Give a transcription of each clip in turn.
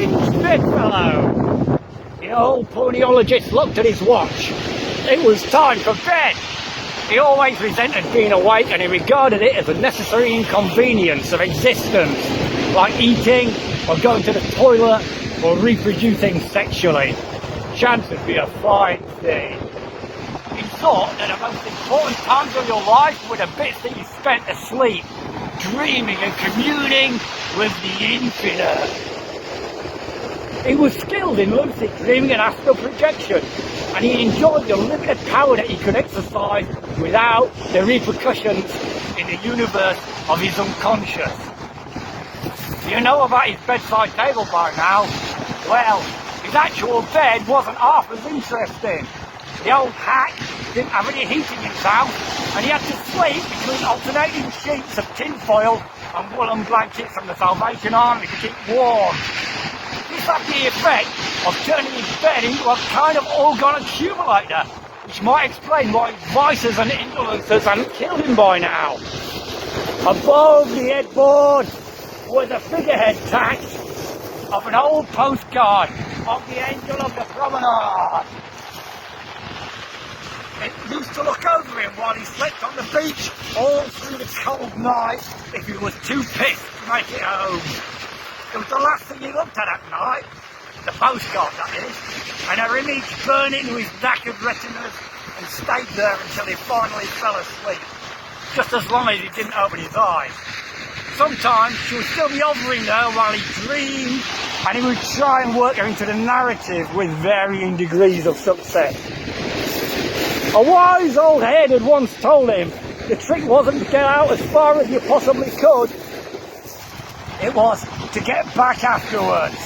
Bedfellow. The old ponyologist looked at his watch. It was time for bed. He always resented being awake, and he regarded it as a necessary inconvenience of existence, like eating or going to the toilet or reproducing sexually. Chance would be a fine thing. He thought that the most important times of your life were the bits that you spent asleep, dreaming and communing with the infinite. He was skilled in lucid dreaming and astral projection, and he enjoyed the limited power that he could exercise without the repercussions in the universe of his unconscious. You know about his bedside table by now? Well, his actual bed wasn't half as interesting. The old hack didn't have any heating in his house, and he had to sleep between alternating sheets of tinfoil and woolen blankets from the Salvation Army to keep warm. This had the effect of turning his bed into a kind of organ accumulator, which might explain why vices and indolenzas hadn't killed him by now. Above the headboard was a figurehead tack of an old postcard of the Angel of the Promenade. It used to look over him while he slept on the beach all through the cold night if he was too pissed to make it home. It was the last thing he looked at night, the postcard that is, and her image burned into his knackered retinas and stayed there until he finally fell asleep, just as long as he didn't open his eyes. Sometimes she would still be hovering there while he dreamed, and he would try and work her into the narrative with varying degrees of success. A wise old head had once told him the trick wasn't to get out as far as you possibly could, it was to get back afterwards,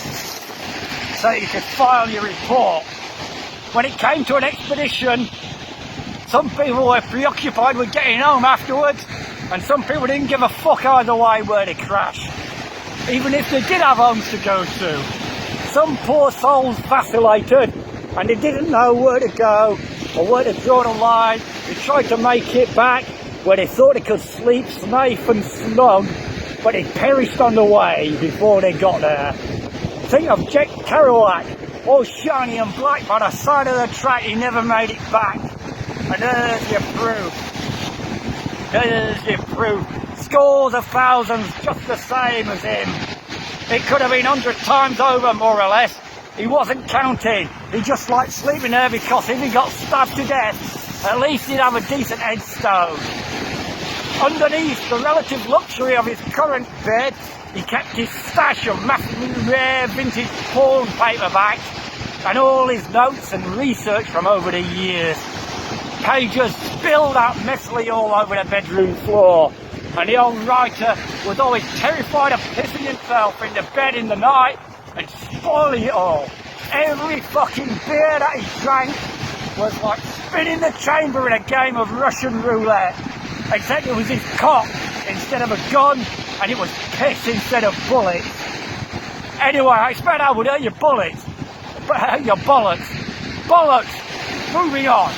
so you could file your report. When it came to an expedition, some people were preoccupied with getting home afterwards, and some people didn't give a fuck either way where they crashed, even if they did have homes to go to. Some poor souls vacillated, and they didn't know where to go or where to draw the line. They tried to make it back where they thought they could sleep safe and snug, but they perished on the way before they got there. Think of Jack Kerouac, all shiny and black by the side of the track. He never made it back. And there's your proof. There's your proof. Scores of thousands just the same as him. It could have been 100 times over, more or less. He wasn't counting. He just liked sleeping there because if he got stabbed to death, at least he'd have a decent headstone. Underneath the relative luxury of his current bed, he kept his stash of massively rare vintage porn paperbacks and all his notes and research from over the years. Pages spilled out messily all over the bedroom floor, and the old writer was always terrified of pissing himself in the bed in the night and spoiling it all. Every fucking beer that he drank was like spinning the chamber in a game of Russian roulette, except it was his cock instead of a gun, and it was piss instead of bullets. Anyway, I expect I would hurt your bullets, but hurt your bollocks. Bollocks! Moving on.